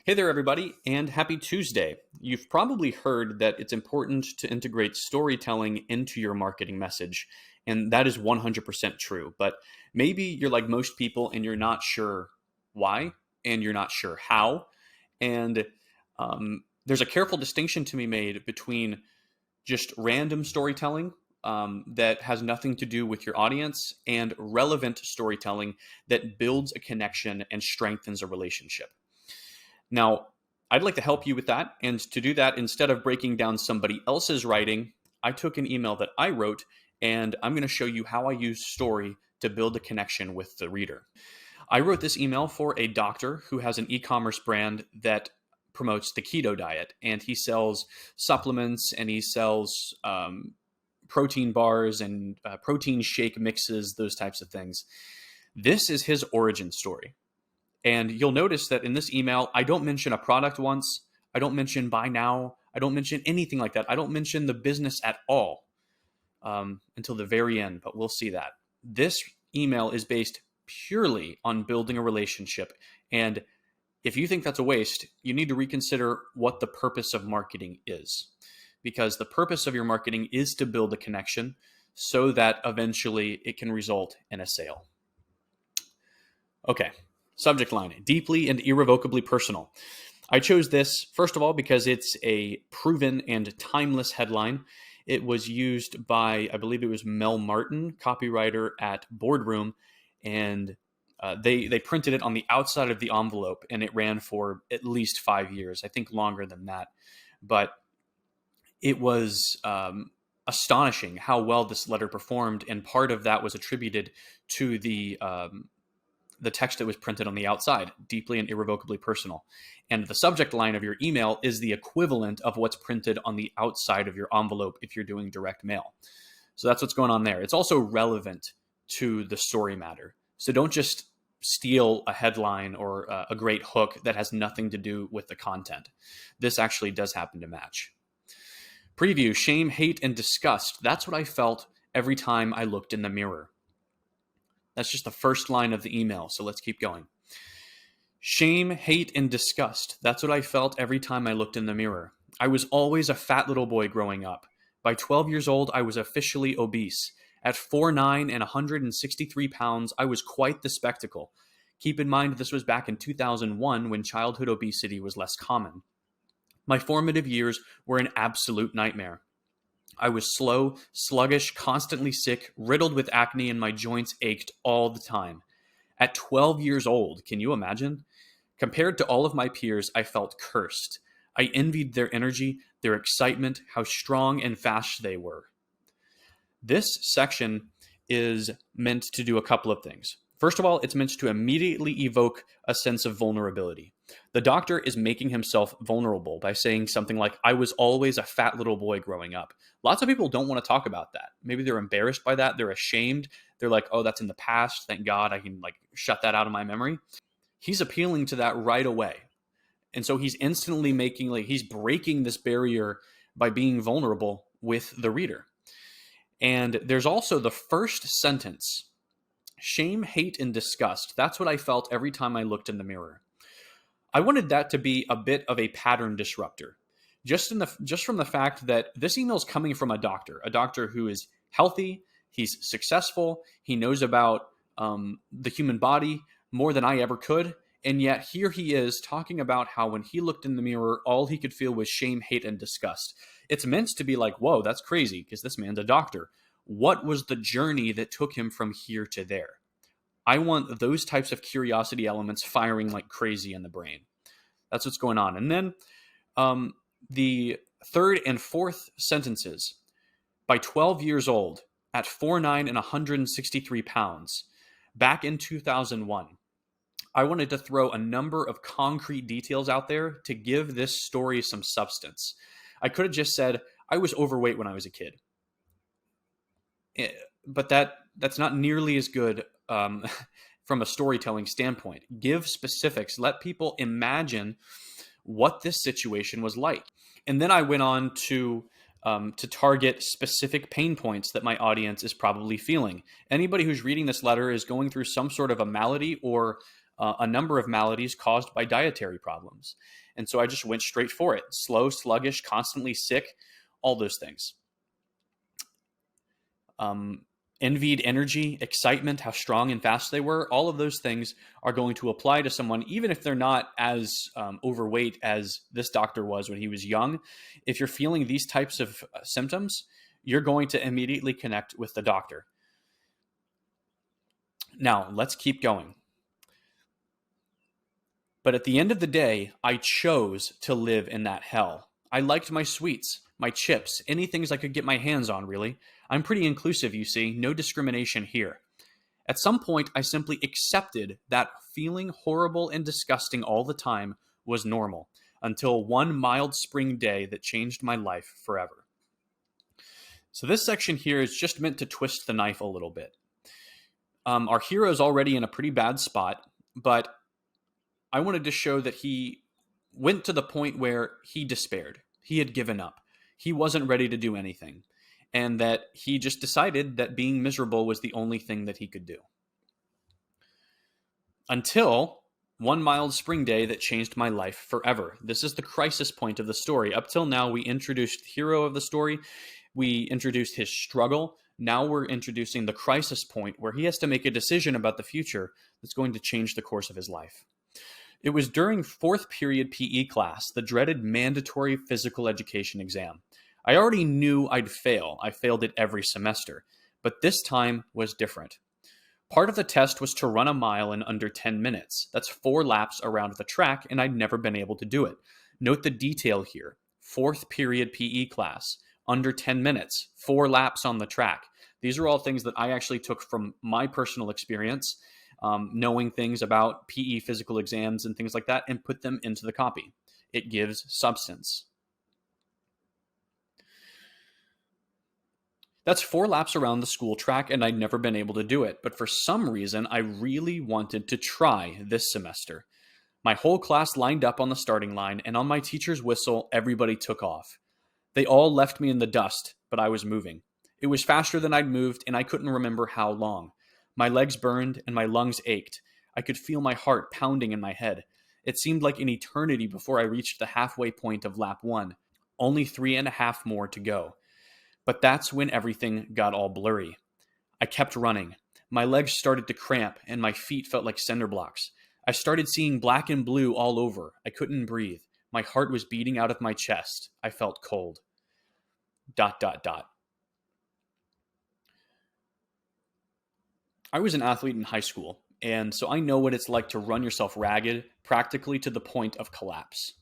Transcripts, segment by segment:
Hey there, everybody, and happy Tuesday. You've probably heard that it's important to integrate storytelling into your marketing message, and that is 100% true. But maybe you're like most people and you're not sure why, and you're not sure how. And there's a careful distinction to be made between just random storytelling that has nothing to do with your audience and relevant storytelling that builds a connection and strengthens a relationship. Now, I'd like to help you with that. And to do that, instead of breaking down somebody else's writing, I took an email that I wrote and I'm going to show you how I use story to build a connection with the reader. I wrote this email for a doctor who has an e commerce brand that promotes the keto diet, and he sells supplements and he sells protein bars and protein shake mixes, those types of things. This is his origin story. And you'll notice that in this email, I don't mention a product once. I don't mention buy now. I don't mention anything like that. I don't mention the business at all until the very end, but we'll see that. This email is based purely on building a relationship. And if you think that's a waste, you need to reconsider what the purpose of marketing is. Because the purpose of your marketing is to build a connection so that eventually it can result in a sale. Okay. Subject line, deeply and irrevocably personal. I chose this, first of all, because it's a proven and timeless headline. It was used by, I believe it was Mel Martin, copywriter at Boardroom, and they printed it on the outside of the envelope, and it ran for at least 5 years, I think longer than that. But it was astonishing how well this letter performed, and part of that was attributed to the text that was printed on the outside, deeply and irrevocably personal. And the subject line of your email is the equivalent of what's printed on the outside of your envelope if you're doing direct mail. So that's what's going on there. It's also relevant to the story matter. So don't just steal a headline or a great hook that has nothing to do with the content. This actually does happen to match. Preview, shame, hate, and disgust. That's what I felt every time I looked in the mirror. That's just the first line of the email, so let's keep going. Shame, hate, and disgust. That's what I felt every time I looked in the mirror. I was always a fat little boy growing up. By 12 years old, I was officially obese. At 4'9" and 163 pounds, I was quite the spectacle. Keep in mind, this was back in 2001 when childhood obesity was less common. My formative years were an absolute nightmare. I was slow, sluggish, constantly sick, riddled with acne, and my joints ached all the time. At 12 years old, can you imagine? Compared to all of my peers, I felt cursed. I envied their energy, their excitement, how strong and fast they were. This section is meant to do a couple of things. First of all, it's meant to immediately evoke a sense of vulnerability. The doctor is making himself vulnerable by saying something like, I was always a fat little boy growing up. Lots of people don't want to talk about that. Maybe they're embarrassed by that. They're ashamed. They're like, oh, that's in the past. Thank God I can shut that out of my memory. He's appealing to that right away. And so he's instantly he's breaking this barrier by being vulnerable with the reader. And there's also the first sentence. Shame, hate, and disgust. That's what I felt every time I looked in the mirror. I wanted that to be a bit of a pattern disruptor. Just from the fact that this email is coming from a doctor who is healthy, he's successful, he knows about the human body more than I ever could, and yet here he is talking about how when he looked in the mirror, all he could feel was shame, hate, and disgust. It's meant to be like, whoa, that's crazy, because this man's a doctor. What was the journey that took him from here to there? I want those types of curiosity elements firing like crazy in the brain. That's what's going on. And then the third and fourth sentences. By 12 years old, at 4'9" and 163 pounds, back in 2001, I wanted to throw a number of concrete details out there to give this story some substance. I could have just said, I was overweight when I was a kid. But that's not nearly as good from a storytelling standpoint. Give specifics. Let people imagine what this situation was like. And then I went on to target specific pain points that my audience is probably feeling. Anybody who's reading this letter is going through some sort of a malady or a number of maladies caused by dietary problems. And so I just went straight for it. Slow, sluggish, constantly sick, all those things. Envied energy, excitement, how strong and fast they were. All of those things are going to apply to someone, even if they're not as overweight as this doctor was when he was young. If you're feeling these types of symptoms, you're going to immediately connect with the doctor. Now, let's keep going. But at the end of the day, I chose to live in that hell. I liked my sweets, my chips, any things I could get my hands on, really. I'm pretty inclusive, you see, no discrimination here. At some point, I simply accepted that feeling horrible and disgusting all the time was normal, until one mild spring day that changed my life forever. So this section here is just meant to twist the knife a little bit. Our hero is already in a pretty bad spot, but I wanted to show that he went to the point where he despaired. He had given up. He wasn't ready to do anything. And that he just decided that being miserable was the only thing that he could do. Until one mild spring day that changed my life forever. This is the crisis point of the story. Up till now, we introduced the hero of the story. We introduced his struggle. Now we're introducing the crisis point where he has to make a decision about the future that's going to change the course of his life. It was during fourth period PE class, the dreaded mandatory physical education exam. I already knew I'd fail. I failed it every semester, but this time was different. Part of the test was to run a mile in under 10 minutes. That's 4 laps around the track, and I'd never been able to do it. Note the detail here. Fourth period PE class, under 10 minutes, 4 laps on the track. These are all things that I actually took from my personal experience, knowing things about PE physical exams and things like that, and put them into the copy. It gives substance. That's 4 laps around the school track, and I'd never been able to do it. But for some reason, I really wanted to try this semester. My whole class lined up on the starting line, and on my teacher's whistle, everybody took off. They all left me in the dust, but I was moving. It was faster than I'd moved, and I couldn't remember how long. My legs burned, and my lungs ached. I could feel my heart pounding in my head. It seemed like an eternity before I reached the halfway point of lap 1. Only 3.5 more to go. But that's when everything got all blurry. I kept running. My legs started to cramp, and my feet felt like cinder blocks. I started seeing black and blue all over. I couldn't breathe. My heart was beating out of my chest. I felt cold. ... I was an athlete in high school, and so I know what it's like to run yourself ragged, practically to the point of collapse.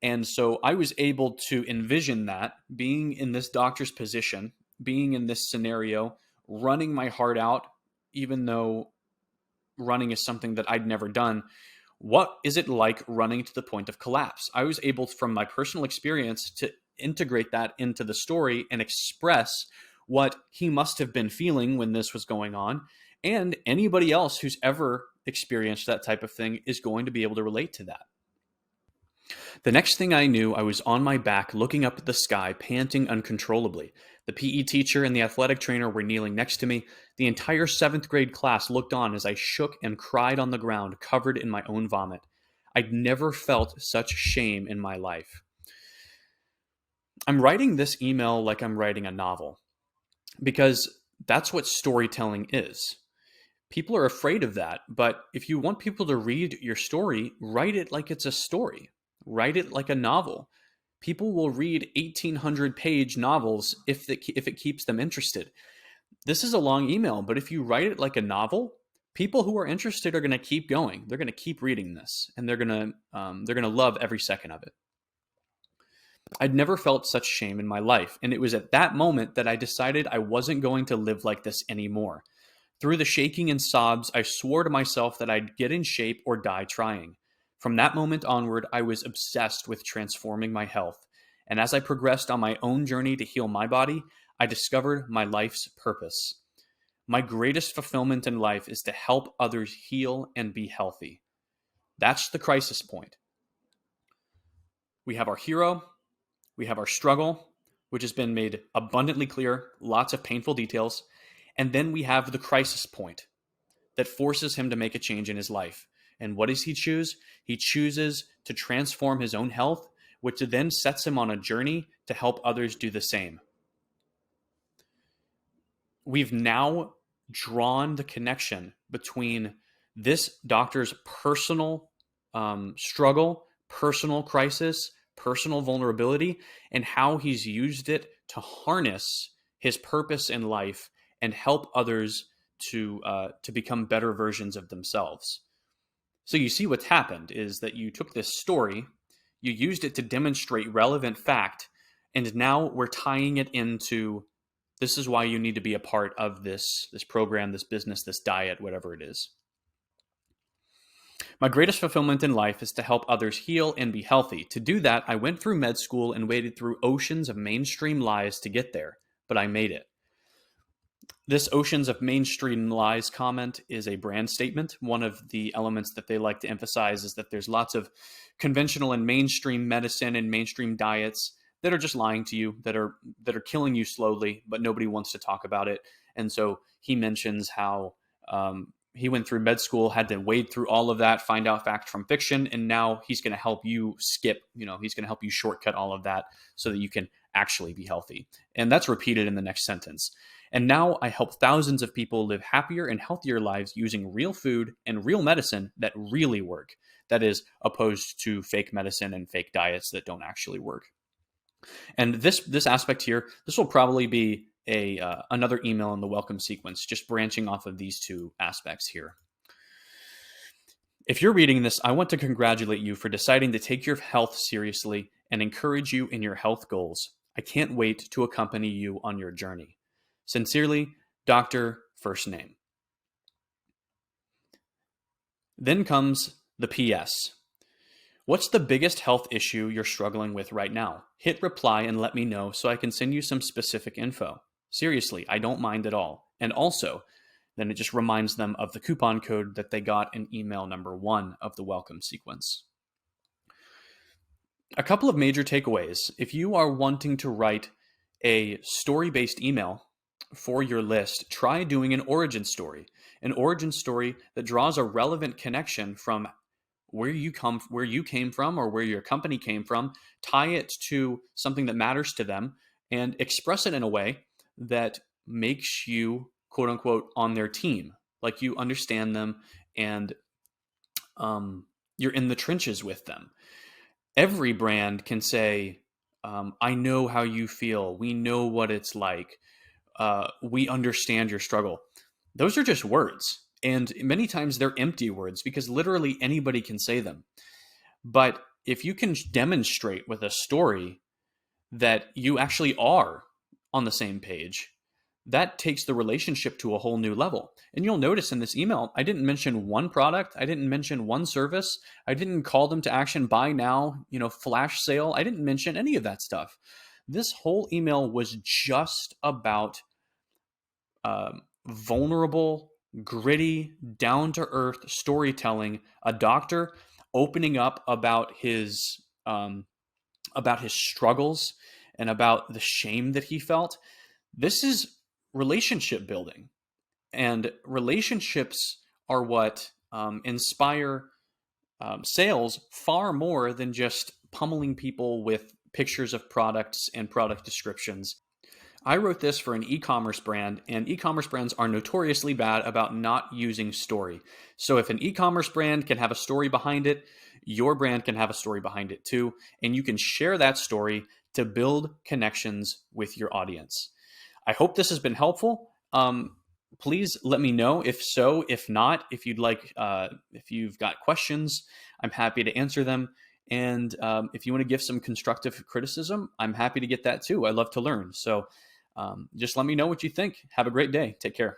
And so I was able to envision that, being in this doctor's position, being in this scenario, running my heart out, even though running is something that I'd never done. What is it like running to the point of collapse? I was able, from my personal experience, to integrate that into the story and express what he must have been feeling when this was going on. And anybody else who's ever experienced that type of thing is going to be able to relate to that. The next thing I knew, I was on my back looking up at the sky, panting uncontrollably. The PE teacher and the athletic trainer were kneeling next to me. The entire 7th grade class looked on as I shook and cried on the ground, covered in my own vomit. I'd never felt such shame in my life. I'm writing this email like I'm writing a novel, because that's what storytelling is. People are afraid of that, but if you want people to read your story, write it like it's a story. Write it like a novel. People will read 1,800-page novels if it keeps them interested. This is a long email, but if you write it like a novel, people who are interested are going to keep going. They're going to keep reading this, and they're going to love every second of it. I'd never felt such shame in my life, and it was at that moment that I decided I wasn't going to live like this anymore. Through the shaking and sobs, I swore to myself that I'd get in shape or die trying. From that moment onward, I was obsessed with transforming my health, and as I progressed on my own journey to heal my body, I discovered my life's purpose. My greatest fulfillment in life is to help others heal and be healthy. That's the crisis point. We have our hero, we have our struggle, which has been made abundantly clear, lots of painful details, and then we have the crisis point that forces him to make a change in his life. And what does he choose? He chooses to transform his own health, which then sets him on a journey to help others do the same. We've now drawn the connection between this doctor's personal struggle, personal crisis, personal vulnerability, and how he's used it to harness his purpose in life and help others to become better versions of themselves. So you see what's happened is that you took this story, you used it to demonstrate relevant fact, and now we're tying it into this is why you need to be a part of this program, this business, this diet, whatever it is. My greatest fulfillment in life is to help others heal and be healthy. To do that, I went through med school and waded through oceans of mainstream lies to get there, but I made it. This oceans of mainstream lies comment is a brand statement. One of the elements that they like to emphasize is that there's lots of conventional and mainstream medicine and mainstream diets that are just lying to you, that are killing you slowly, but nobody wants to talk about it. And so he mentions how he went through med school, had to wade through all of that, find out fact from fiction, and now he's going to help you skip, he's going to help you shortcut all of that so that you can actually be healthy. And that's repeated in the next sentence. And now I help thousands of people live happier and healthier lives using real food and real medicine that really work. That is opposed to fake medicine and fake diets that don't actually work. And this aspect here, this will probably be another email in the welcome sequence, just branching off of these two aspects here. If you're reading this, I want to congratulate you for deciding to take your health seriously and encourage you in your health goals. I can't wait to accompany you on your journey. Sincerely, Dr. First Name. Then comes the PS. What's the biggest health issue you're struggling with right now? Hit reply and let me know so I can send you some specific info. Seriously, I don't mind at all. And also, then it just reminds them of the coupon code that they got in email number 1 of the welcome sequence. A couple of major takeaways. If you are wanting to write a story-based email for your list, try doing an origin story that draws a relevant connection from where you came from or where your company came from, tie it to something that matters to them, and express it in a way that makes you, quote unquote, on their team, like you understand them and you're in the trenches with them. Every brand can say, I know how you feel. We know what it's like. We understand your struggle. Those are just words. And many times they're empty words because literally anybody can say them. But if you can demonstrate with a story that you actually are on the same page, that takes the relationship to a whole new level. And you'll notice in this email, I didn't mention one product. I didn't mention one service. I didn't call them to action, buy now, flash sale. I didn't mention any of that stuff. This whole email was just about vulnerable, gritty, down-to-earth storytelling, a doctor opening up about his struggles and about the shame that he felt. This is relationship building, and relationships are what inspire sales far more than just pummeling people with pictures of products and product descriptions. I wrote this for an e-commerce brand, and e-commerce brands are notoriously bad about not using story. So if an e-commerce brand can have a story behind it, your brand can have a story behind it too, and you can share that story to build connections with your audience. I hope this has been helpful. Please let me know if so. If not, if you'd like, if you've got questions, I'm happy to answer them. And if you want to give some constructive criticism, I'm happy to get that too. I love to learn. So just let me know what you think. Have a great day. Take care.